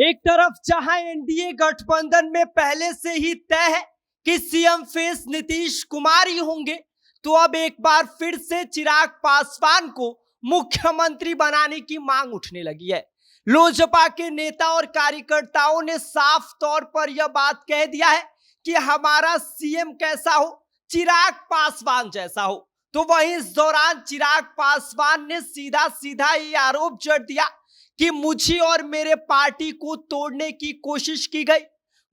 एक तरफ जहां एनडीए गठबंधन में पहले से ही तय है कि सीएम फेस नीतीश कुमार ही होंगे, तो अब एक बार फिर से चिराग पासवान को मुख्यमंत्री बनाने की मांग उठने लगी है। लोजपा के नेता और कार्यकर्ताओं ने साफ तौर पर यह बात कह दिया है कि हमारा सीएम कैसा हो, चिराग पासवान जैसा हो। तो वहीं इस दौरान चिराग पासवान ने सीधा सीधा ये आरोप जड़ दिया कि मुझे और मेरे पार्टी को तोड़ने की कोशिश की गई,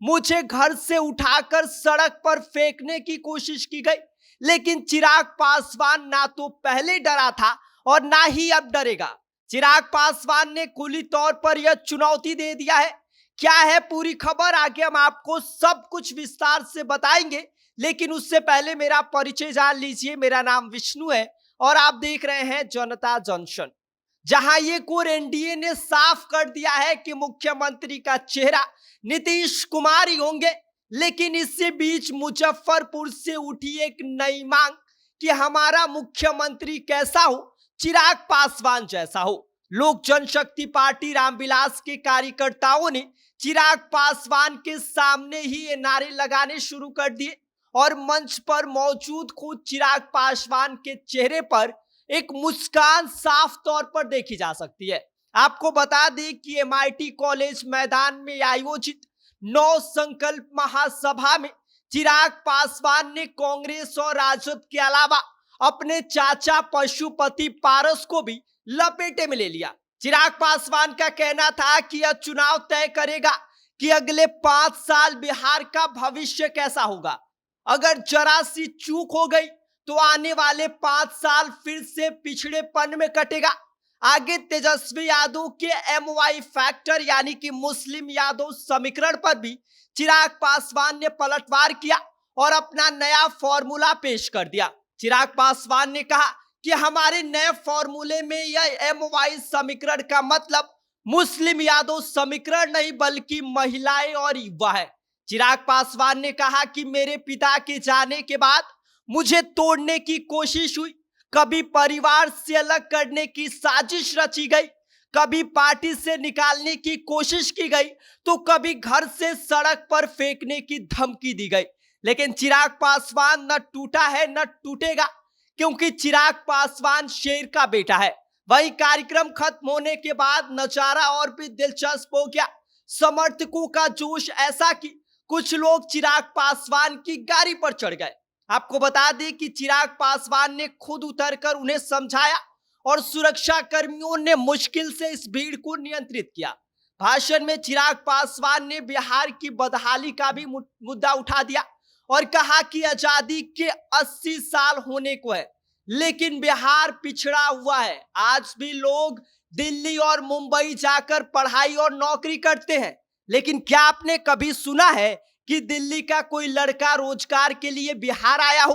मुझे घर से उठाकर सड़क पर फेंकने की कोशिश की गई। लेकिन चिराग पासवान ना तो पहले डरा था और ना ही अब डरेगा। चिराग पासवान ने खुली तौर पर यह चुनौती दे दिया है। क्या है पूरी खबर, आगे हम आपको सब कुछ विस्तार से बताएंगे, लेकिन उससे पहले मेरा परिचय जान लीजिए। मेरा नाम विष्णु है और आप देख रहे हैं जनता जंक्शन, जहां ये कोर एनडीए ने साफ कर दिया है कि मुख्यमंत्री का चेहरा नीतीश कुमार ही होंगे। लेकिन इससे बीच मुजफ्फरपुर से उठी एक नई मांग कि हमारा मुख्यमंत्री कैसा हो, चिराग पासवान जैसा हो। लोक जनशक्ति पार्टी रामविलास के कार्यकर्ताओं ने चिराग पासवान के सामने ही ये नारे लगाने शुरू कर दिए और मंच पर मौजूद खुद चिराग पासवान के चेहरे पर एक मुस्कान साफ तौर पर देखी जा सकती है। आपको बता दें कि एमआईटी कॉलेज मैदान में आयोजित 9 संकल्प महासभा में चिराग पासवान ने कांग्रेस और राजद के अलावा अपने चाचा पशुपति पारस को भी लपेटे में ले लिया। चिराग पासवान का कहना था कि यह चुनाव तय करेगा कि अगले 5 साल बिहार का भविष्य कैसा होगा। अगर जरा सी चूक हो गई तो आने वाले 5 साल फिर से पिछड़ेपन में कटेगा। आगे तेजस्वी यादव के एमवाई फैक्टर यानी कि मुस्लिम यादव समीकरण पर भी चिराग पासवान ने पलटवार किया और अपना नया फॉर्मूला पेश कर दिया। चिराग पासवान ने कहा कि हमारे नए फॉर्मूले में यह एमवाई समीकरण का मतलब मुस्लिम यादव समीकरण नहीं बल्कि महिलाएं और युवा है। चिराग पासवान ने कहा कि मेरे पिता के जाने के बाद मुझे तोड़ने की कोशिश हुई, कभी परिवार से अलग करने की साजिश रची गई, कभी पार्टी से निकालने की कोशिश की गई, तो कभी घर से सड़क पर फेंकने की धमकी दी गई। लेकिन चिराग पासवान न टूटा है न टूटेगा, क्योंकि चिराग पासवान शेर का बेटा है। वही कार्यक्रम खत्म होने के बाद नजारा और भी दिलचस्प हो गया। समर्थकों का जोश ऐसा कि कुछ लोग चिराग पासवान की गाड़ी पर चढ़ गए। आपको बता दें कि चिराग पासवान ने खुद उतरकर उन्हें समझाया और सुरक्षा कर्मियों ने मुश्किल से इस भीड़ को नियंत्रित किया। भाषण में चिराग पासवान ने बिहार की बदहाली का भी मुद्दा उठा दिया और कहा कि आजादी के 80 साल होने को है, लेकिन बिहार पिछड़ा हुआ है। आज भी लोग दिल्ली और मुंबई जाकर पढ़ाई और नौकरी करते हैं, लेकिन क्या आपने कभी सुना है कि दिल्ली का कोई लड़का रोजगार के लिए बिहार आया हो?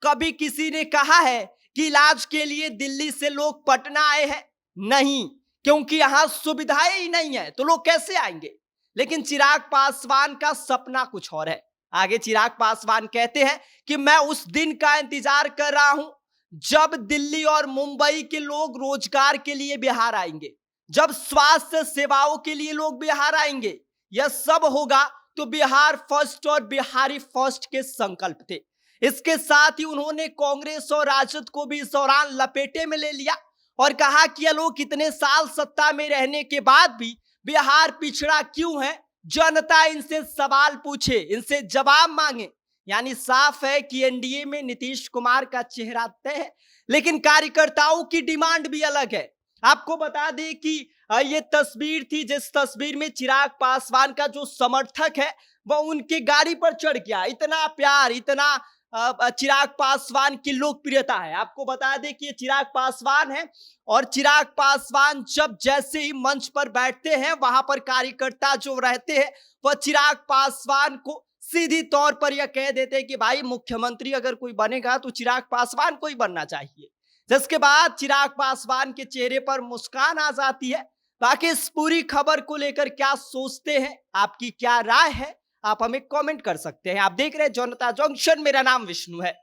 कभी किसी ने कहा है कि इलाज के लिए दिल्ली से लोग पटना आए हैं? नहीं, क्योंकि यहां सुविधाएं ही नहीं है, तो लोग कैसे आएंगे? लेकिन चिराग पासवान का सपना कुछ और है। आगे चिराग पासवान कहते हैं कि मैं उस दिन का इंतजार कर रहा हूं जब दिल्ली और मुंबई के लोग रोजगार के लिए बिहार आएंगे, जब स्वास्थ्य सेवाओं के लिए लोग बिहार आएंगे। यह सब होगा तो बिहार फर्स्ट और बिहारी फर्स्ट के संकल्प थे। इसके साथ ही उन्होंने कांग्रेस और राजद को भी इस दौरान लपेटे में ले लिया और कहा कि ये लोग कितने साल सत्ता में रहने के बाद भी बिहार पिछड़ा क्यों है, जनता इनसे सवाल पूछे, इनसे जवाब मांगे। यानी साफ है कि एनडीए में नीतीश कुमार का चेहरा तय है, लेकिन कार्यकर्ताओं की डिमांड भी अलग है। आपको बता दें कि ये तस्वीर थी जिस तस्वीर में चिराग पासवान का जो समर्थक है वह उनकी गाड़ी पर चढ़ गया। इतना प्यार, इतना चिराग पासवान की लोकप्रियता है। आपको बता दें कि ये चिराग पासवान है और चिराग पासवान जब जैसे ही मंच पर बैठते हैं वहां पर कार्यकर्ता जो रहते हैं वह चिराग पासवान को सीधी तौर पर यह कह देते हैं कि भाई मुख्यमंत्री अगर कोई बनेगा तो चिराग पासवान को ही बनना चाहिए। जिसके बाद चिराग पासवान के चेहरे पर मुस्कान आ जाती है। बाकी इस पूरी खबर को लेकर क्या सोचते हैं, आपकी क्या राय है, आप हमें कमेंट कर सकते हैं। आप देख रहे हैं जनता जंक्शन, मेरा नाम विष्णु है।